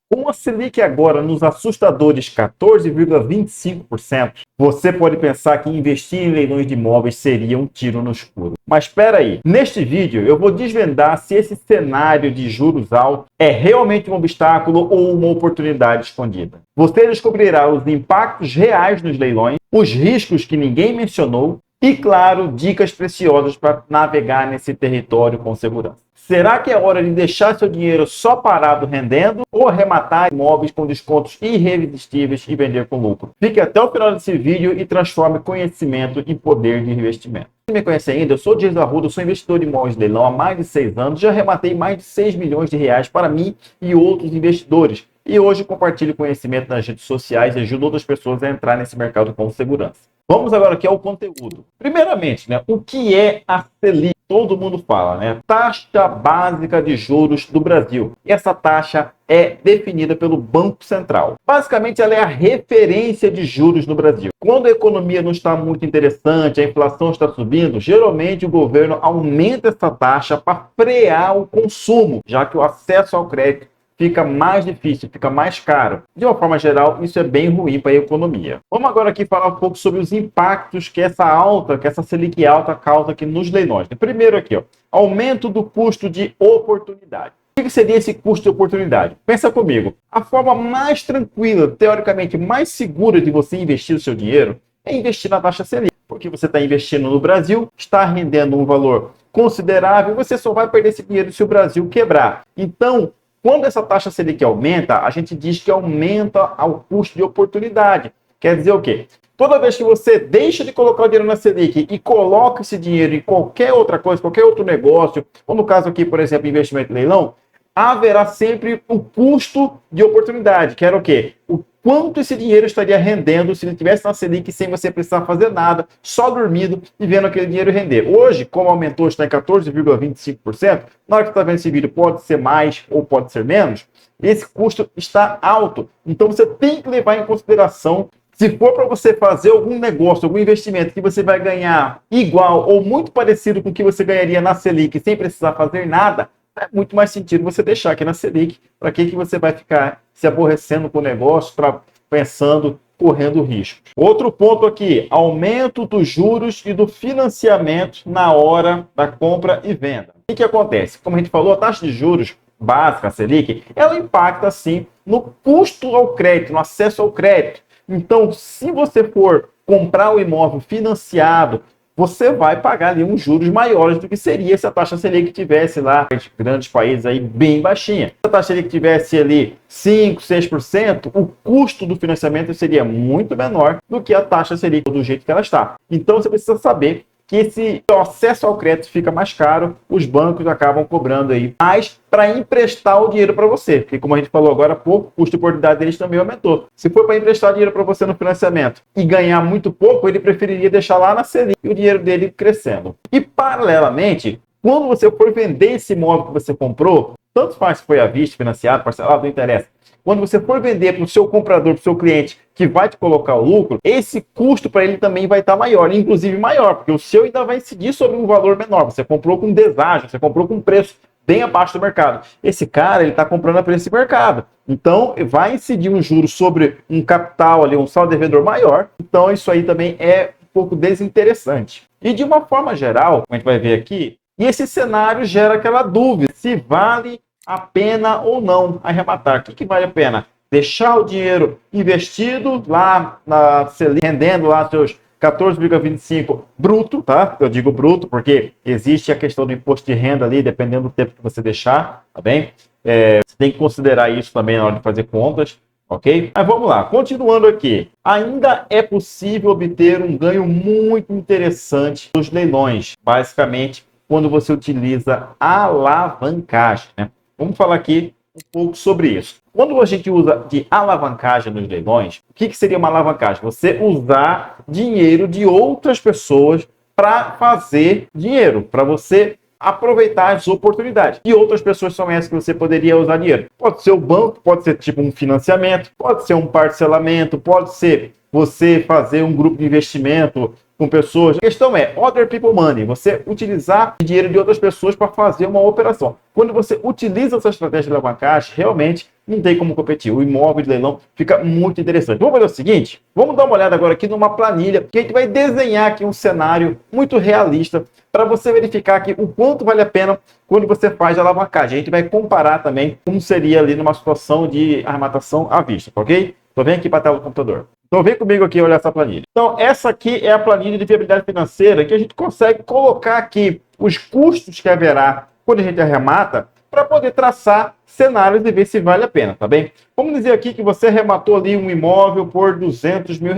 Com a Selic agora nos assustadores 14,25%, você pode pensar que investir em leilões de imóveis seria um tiro no escuro. Mas espera aí, neste vídeo eu vou desvendar se esse cenário de juros altos é realmente um obstáculo ou uma oportunidade escondida. Você descobrirá os impactos reais nos leilões, os riscos que ninguém mencionou e, claro, dicas preciosas para navegar nesse território com segurança. Será que é hora de deixar seu dinheiro só parado rendendo ou arrematar imóveis com descontos irresistíveis e vender com lucro? Fique até o final desse vídeo e transforme conhecimento em poder de investimento. Se me conhece ainda, eu sou o Dias Arruda, sou investidor de imóveis de leilão há mais de 6 anos, já arrematei mais de 6 milhões de reais para mim e outros investidores. E hoje compartilho conhecimento nas redes sociais e ajudo outras pessoas a entrar nesse mercado com segurança. Vamos agora aqui ao conteúdo. Primeiramente, o que é a Selic? Todo mundo fala, Taxa básica de juros do Brasil. E essa taxa é definida pelo Banco Central. Basicamente, ela é a referência de juros no Brasil. Quando a economia não está muito interessante, a inflação está subindo, geralmente o governo aumenta essa taxa para frear o consumo, já que o acesso ao crédito fica mais difícil, fica mais caro. De uma forma geral, isso é bem ruim para a economia. Vamos agora aqui falar um pouco sobre os impactos que essa Selic alta causa aqui nos leilões. Primeiro aqui, aumento do custo de oportunidade. O que seria esse custo de oportunidade? Pensa comigo. A forma mais tranquila, teoricamente mais segura de você investir o seu dinheiro é investir na taxa Selic. Porque você está investindo no Brasil, está rendendo um valor considerável, você só vai perder esse dinheiro se o Brasil quebrar. Então, quando essa taxa Selic aumenta, a gente diz que aumenta o custo de oportunidade. Quer dizer o quê? Toda vez que você deixa de colocar o dinheiro na Selic e coloca esse dinheiro em qualquer outra coisa, qualquer outro negócio, ou no caso aqui, por exemplo, investimento em leilão, haverá sempre o custo de oportunidade, que era o quê? O quanto esse dinheiro estaria rendendo se ele tivesse na Selic sem você precisar fazer nada, só dormindo e vendo aquele dinheiro render. Hoje, como aumentou, está em 14,25%, na hora que você está vendo esse vídeo pode ser mais ou pode ser menos, esse custo está alto. Então você tem que levar em consideração, se for para você fazer algum negócio, algum investimento que você vai ganhar igual ou muito parecido com o que você ganharia na Selic sem precisar fazer nada, é muito mais sentido você deixar aqui na Selic. Para que você vai ficar se aborrecendo com o negócio, pensando, correndo risco? Outro ponto aqui, aumento dos juros e do financiamento na hora da compra e venda. O que acontece? Como a gente falou, a taxa de juros básica, a Selic, ela impacta sim no custo ao crédito, no acesso ao crédito. Então, se você for comprar o imóvel financiado, você vai pagar ali uns juros maiores do que seria se a taxa Selic tivesse lá em grandes países aí bem baixinha. Se a taxa Selic tivesse ali 5%, 6%, o custo do financiamento seria muito menor do que a taxa Selic do jeito que ela está. Então você precisa saber que esse acesso ao crédito fica mais caro, os bancos acabam cobrando aí mais para emprestar o dinheiro para você. Porque como a gente falou agora há pouco, o custo de oportunidade deles também aumentou. Se for para emprestar dinheiro para você no financiamento e ganhar muito pouco, ele preferiria deixar lá na Selic e o dinheiro dele crescendo. E paralelamente, quando você for vender esse imóvel que você comprou, tanto faz se foi à vista, financiado, parcelado, não interessa. Quando você for vender para o seu comprador, para o seu cliente, que vai te colocar o lucro, esse custo para ele também vai estar maior, inclusive maior, porque o seu ainda vai incidir sobre um valor menor. Você comprou com deságio, você comprou com preço bem abaixo do mercado. Esse cara, ele está comprando a preço de mercado. Então, vai incidir um juro sobre um capital ali, um saldo devedor maior. Então, isso aí também é um pouco desinteressante. E de uma forma geral, como a gente vai ver aqui, e esse cenário gera aquela dúvida, se vale a pena ou não arrematar. O que vale a pena? Deixar o dinheiro investido lá na Selic, rendendo lá seus 14,25 bruto, tá? Eu digo bruto porque existe a questão do imposto de renda ali, dependendo do tempo que você deixar, tá bem? Você tem que considerar isso também na hora de fazer contas, ok? Mas vamos lá, continuando aqui. Ainda é possível obter um ganho muito interessante nos leilões, basicamente quando você utiliza alavancagem, Vamos falar aqui um pouco sobre isso. Quando a gente usa de alavancagem nos leilões, o que seria uma alavancagem? Você usar dinheiro de outras pessoas para fazer dinheiro, para você aproveitar as oportunidades. E outras pessoas são essas que você poderia usar dinheiro. Pode ser o banco, pode ser tipo um financiamento, pode ser um parcelamento, pode ser você fazer um grupo de investimento com pessoas. A questão é other people money, você utilizar dinheiro de outras pessoas para fazer uma operação. Quando você utiliza essa estratégia de alavancagem, realmente não tem como competir. O imóvel de leilão fica muito interessante. Vamos fazer o seguinte, vamos dar uma olhada agora aqui numa planilha, que a gente vai desenhar aqui um cenário muito realista para você verificar aqui o quanto vale a pena quando você faz a alavancagem. A gente vai comparar também como seria ali numa situação de arrematação à vista, ok? Então vem aqui para a tela do computador. Então vem comigo aqui olhar essa planilha. Então essa aqui é a planilha de viabilidade financeira que a gente consegue colocar aqui os custos que haverá quando a gente arremata para poder traçar cenários e ver se vale a pena, tá bem? Vamos dizer aqui que você arrematou ali um imóvel por R$200 mil. O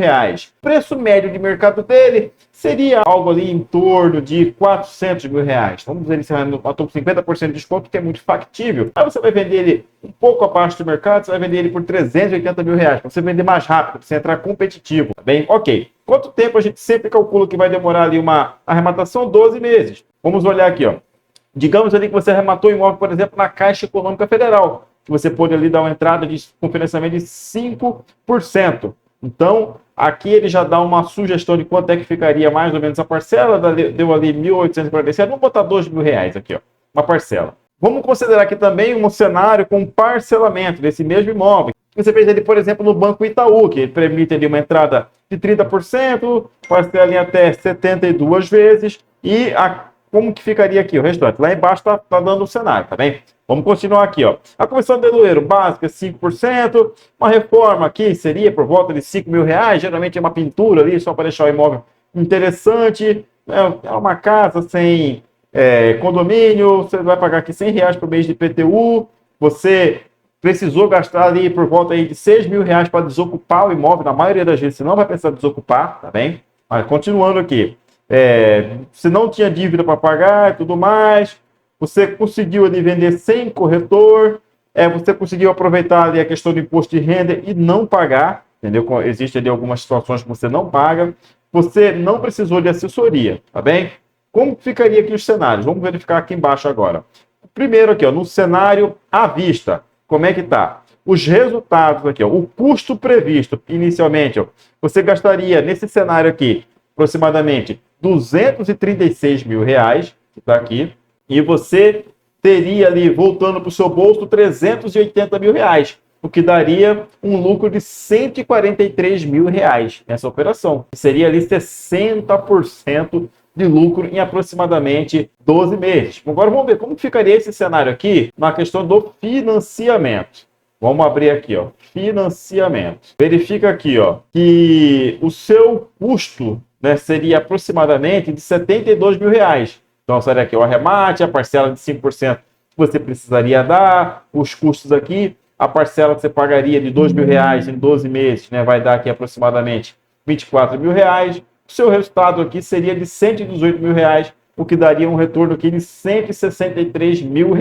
preço médio de mercado dele seria algo ali em torno de R$400 mil. Vamos dizer, ele arrematou com 50% de desconto, que é muito factível. Aí você vai vender ele um pouco abaixo do mercado, você vai vender ele por R$380 mil, para você vender mais rápido, para você entrar competitivo, tá bem? Ok. Quanto tempo a gente sempre calcula que vai demorar ali uma arrematação? 12 meses. Vamos olhar aqui, ó. Digamos ali que você arrematou um imóvel, por exemplo, na Caixa Econômica Federal, que você pode ali dar uma entrada com financiamento de 5%. Então, aqui ele já dá uma sugestão de quanto é que ficaria mais ou menos a parcela, deu ali R$1.847, vamos botar R$2.000 aqui, ó, uma parcela. Vamos considerar aqui também um cenário com parcelamento desse mesmo imóvel. Você fez ele, por exemplo, no Banco Itaú, que permite ali uma entrada de 30%, parcela em até 72 vezes, e como que ficaria aqui o restante? Lá embaixo tá dando o cenário, tá bem? Vamos continuar aqui, ó. A comissão de leiloeiro básica, 5%. Uma reforma aqui seria por volta de R$5 mil. Geralmente é uma pintura ali, só para deixar o imóvel interessante. É uma casa sem condomínio. Você vai pagar aqui R$100 por mês de IPTU. Você precisou gastar ali por volta aí de R$6 mil para desocupar o imóvel. Na maioria das vezes você não vai precisar desocupar, tá bem? Mas continuando aqui. Você não tinha dívida para pagar e tudo mais, você conseguiu ali vender sem corretor, você conseguiu aproveitar ali a questão do imposto de renda e não pagar, entendeu? Existem ali algumas situações que você não paga, você não precisou de assessoria, tá bem? Como ficaria aqui os cenários? Vamos verificar aqui embaixo agora. Primeiro aqui, ó, no cenário à vista, como é que tá? Os resultados aqui, ó, o custo previsto inicialmente, ó, você gastaria nesse cenário aqui aproximadamente R$236 mil, que está aqui, e você teria ali, voltando para o seu bolso, R$380 mil, o que daria um lucro de R$143 mil nessa operação. Seria ali 60% de lucro em aproximadamente 12 meses. Agora vamos ver como ficaria esse cenário aqui na questão do financiamento. Vamos abrir aqui, ó, financiamento. Verifica aqui, ó, que o seu custo, né, seria aproximadamente de R$72 mil. Então, seria aqui o arremate, a parcela de 5% que você precisaria dar, os custos aqui, a parcela que você pagaria de R$2 mil em 12 meses, né, vai dar aqui aproximadamente R$24 mil. O seu resultado aqui seria de R$118 mil, o que daria um retorno aqui de R$163 mil.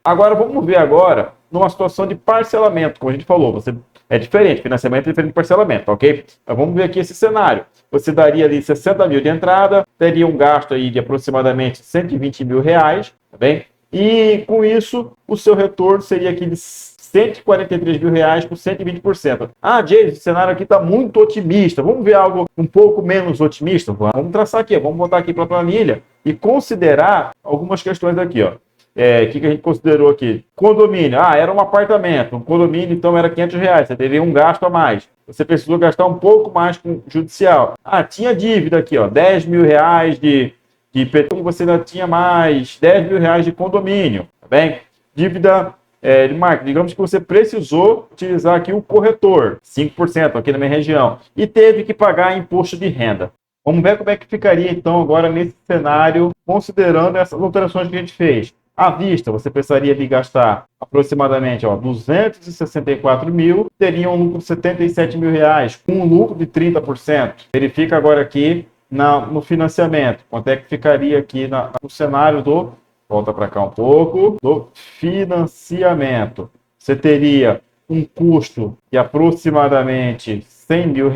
Agora, vamos ver agora numa situação de parcelamento, como a gente falou, é diferente, financiamento é diferente de parcelamento, ok? Mas vamos ver aqui esse cenário. Você daria ali 60 mil de entrada, teria um gasto aí de aproximadamente R$120 mil, tá bem? E com isso, o seu retorno seria aqui de R$143 mil por 120%. Ah, Jason, esse cenário aqui está muito otimista. Vamos ver algo um pouco menos otimista? Vamos traçar aqui, vamos botar aqui para a planilha e considerar algumas questões aqui, ó. O que a gente considerou aqui? Condomínio. Era um apartamento. Um condomínio, então, era R$500. Você teria um gasto a mais. Você precisou gastar um pouco mais com o judicial. Tinha dívida aqui, ó, R$10 mil de IPTU. Você ainda tinha mais R$10 mil de condomínio. Tá bem? Dívida de marketing. Digamos que você precisou utilizar aqui o corretor. 5% aqui na minha região. E teve que pagar imposto de renda. Vamos ver como é que ficaria, então, agora nesse cenário, considerando essas alterações que a gente fez. À vista, você precisaria de gastar aproximadamente R$264 mil, teria um lucro de R$77 mil, com um lucro de 30%. Verifica agora aqui no financiamento, quanto é que ficaria aqui no cenário volta para cá um pouco, do financiamento. Você teria um custo de aproximadamente R$100 mil,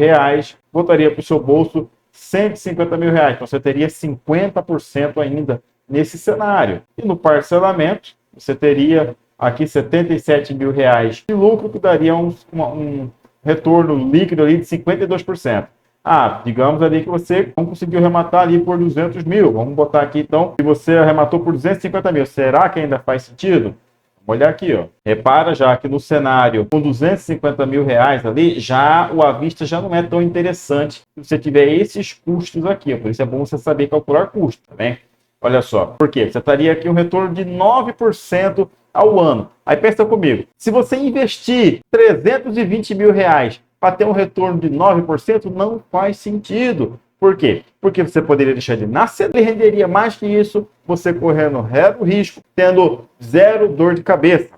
voltaria para o seu bolso R$150 mil, então você teria 50% ainda nesse cenário. E no parcelamento, você teria aqui R$77 mil de lucro, que daria um retorno líquido ali de 52%. Digamos ali que você não conseguiu arrematar ali por 200 mil. Vamos botar aqui então, se você arrematou por 250 mil, será que ainda faz sentido? olhar aqui, ó. Repara já que no cenário com 250 mil reais ali, já o à vista já não é tão interessante se você tiver esses custos aqui. Por isso é bom você saber calcular custo, tá bem? Olha só, por quê? Você estaria aqui um retorno de 9% ao ano. Aí pensa comigo, se você investir 320 mil reais para ter um retorno de 9%, não faz sentido. Por quê? Porque você poderia deixar de nascer, ele renderia mais que isso, você correndo zero risco, tendo zero dor de cabeça.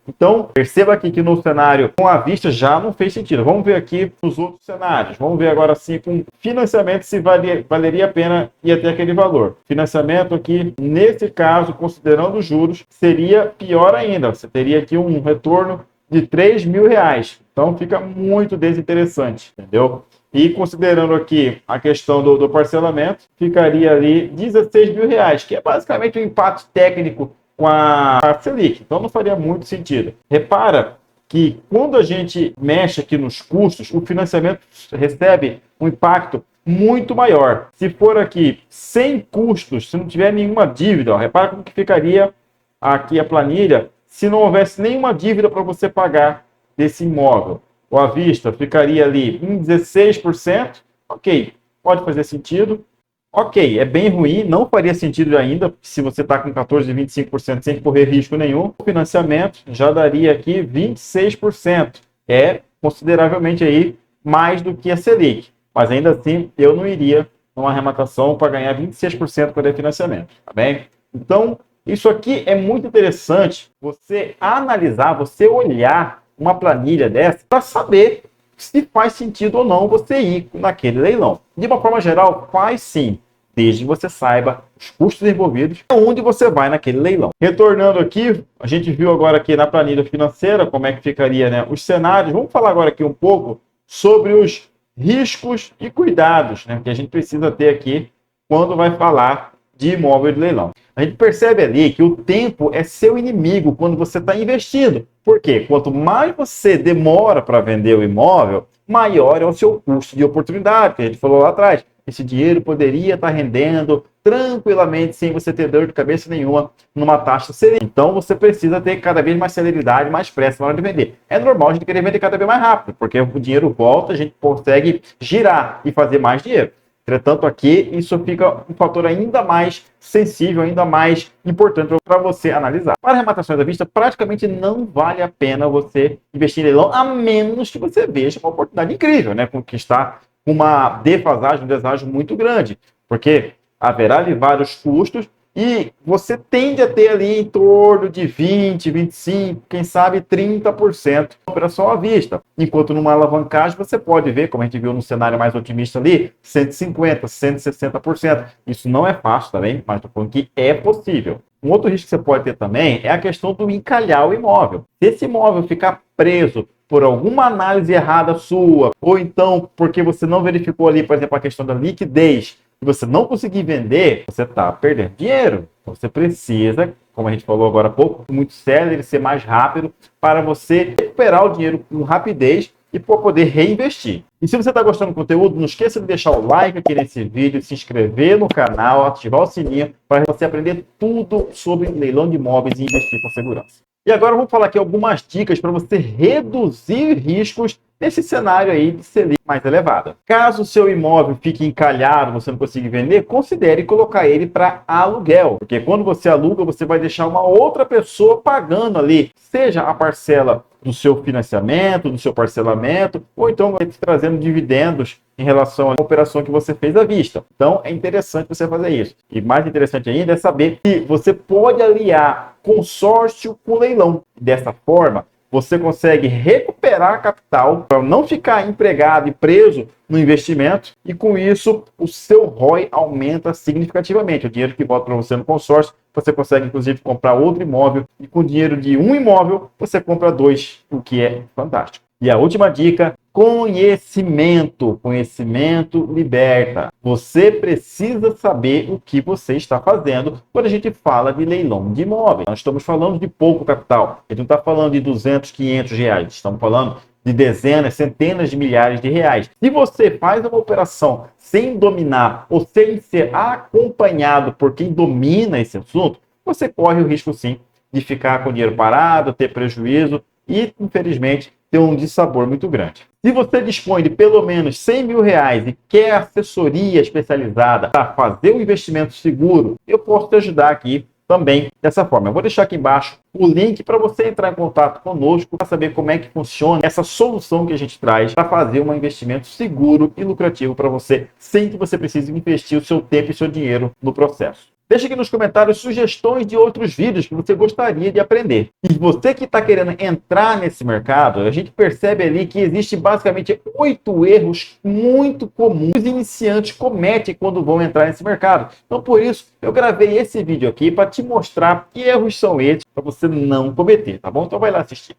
Então, perceba aqui que no cenário com a vista já não fez sentido. Vamos ver aqui nos outros cenários. Vamos ver agora sim com financiamento se valeria a pena ir até aquele valor. Financiamento aqui, nesse caso, considerando os juros, seria pior ainda. Você teria aqui um retorno de 3 mil reais. Então, fica muito desinteressante, entendeu? E considerando aqui a questão do parcelamento, ficaria ali 16 mil reais, que é basicamente um empate técnico com a Selic. Então não faria muito sentido. Repara que quando a gente mexe aqui nos custos, o financiamento recebe um impacto muito maior. Se for aqui sem custos, se não tiver nenhuma dívida, ó, repara como que ficaria aqui a planilha se não houvesse nenhuma dívida para você pagar desse imóvel. Ou à vista ficaria ali em 16%, ok, pode fazer sentido. Ok, é bem ruim, não faria sentido ainda se você está com 14, 25% sem correr risco nenhum. O financiamento já daria aqui 26%, é consideravelmente aí mais do que a Selic. Mas ainda assim, eu não iria numa arrematação para ganhar 26% por financiamento, tá bem? Então, isso aqui é muito interessante você analisar, você olhar uma planilha dessa para saber se faz sentido ou não você ir naquele leilão. De uma forma geral, faz sim, desde que você saiba os custos envolvidos e onde você vai naquele leilão. Retornando aqui, a gente viu agora aqui na planilha financeira como é que ficaria, né, os cenários. Vamos falar agora aqui um pouco sobre os riscos e cuidados, né, que a gente precisa ter aqui quando vai falar de imóvel de leilão. A gente percebe ali que o tempo é seu inimigo quando você está investindo. Por quê? Quanto mais você demora para vender o imóvel, maior é o seu custo de oportunidade, que a gente falou lá atrás. Esse dinheiro poderia estar rendendo tranquilamente, sem você ter dor de cabeça nenhuma, numa taxa Selic. Então, você precisa ter cada vez mais celeridade, mais pressa na hora de vender. É normal a gente querer vender cada vez mais rápido, porque o dinheiro volta, a gente consegue girar e fazer mais dinheiro. Entretanto, aqui, isso fica um fator ainda mais sensível, ainda mais importante para você analisar. Para arrematações à vista, praticamente não vale a pena você investir em leilão, a menos que você veja uma oportunidade incrível, né? Com que está com uma defasagem, um deságio muito grande, porque haverá ali vários custos e você tende a ter ali em torno de 20, 25, quem sabe 30% de operação à vista. Enquanto numa alavancagem você pode ver, como a gente viu no cenário mais otimista ali, 150%, 160%. Isso não é fácil também, mas estou falando que é possível. Um outro risco que você pode ter também é a questão do encalhar o imóvel. Se esse imóvel ficar preso por alguma análise errada sua, ou então porque você não verificou ali, por exemplo, a questão da liquidez, e você não conseguir vender, você está perdendo dinheiro. Você precisa, como a gente falou agora há pouco, muito célere, ser mais rápido para você recuperar o dinheiro com rapidez e para poder reinvestir. E se você está gostando do conteúdo, não esqueça de deixar o like aqui nesse vídeo, se inscrever no canal, ativar o sininho para você aprender tudo sobre leilão de imóveis e investir com segurança. E agora vamos falar aqui algumas dicas para você reduzir riscos nesse cenário aí de Selic mais elevada. Caso o seu imóvel fique encalhado, você não consiga vender, considere colocar ele para aluguel. Porque quando você aluga, você vai deixar uma outra pessoa pagando ali, seja a parcela do seu financiamento, do seu parcelamento, ou então trazendo dividendos em relação à operação que você fez à vista. Então, é interessante você fazer isso. E mais interessante ainda é saber que você pode aliar consórcio com leilão. Dessa forma, você consegue recuperar capital para não ficar empregado e preso no investimento e com isso o seu ROI aumenta significativamente. O dinheiro que volta para você no consórcio, você consegue inclusive comprar outro imóvel e com o dinheiro de um imóvel você compra dois, o que é fantástico. E a última dica, conhecimento. Conhecimento liberta. Você precisa saber o que você está fazendo quando a gente fala de leilão de imóveis. Nós estamos falando de pouco capital. A gente não está falando de 200, 500 reais. Estamos falando de dezenas, centenas de milhares de reais. Se você faz uma operação sem dominar ou sem ser acompanhado por quem domina esse assunto, você corre o risco sim de ficar com o dinheiro parado, ter prejuízo e, infelizmente, ter um dissabor muito grande. Se você dispõe de pelo menos R$100 mil e quer assessoria especializada para fazer um investimento seguro, eu posso te ajudar aqui também dessa forma. Eu vou deixar aqui embaixo o link para você entrar em contato conosco para saber como é que funciona essa solução que a gente traz para fazer um investimento seguro e lucrativo para você, sem que você precise investir o seu tempo e seu dinheiro no processo. Deixa aqui nos comentários sugestões de outros vídeos que você gostaria de aprender. E você que está querendo entrar nesse mercado, a gente percebe ali que existe basicamente 8 erros muito comuns que os iniciantes cometem quando vão entrar nesse mercado. Então, por isso, eu gravei esse vídeo aqui para te mostrar que erros são esses para você não cometer, tá bom? Então vai lá assistir.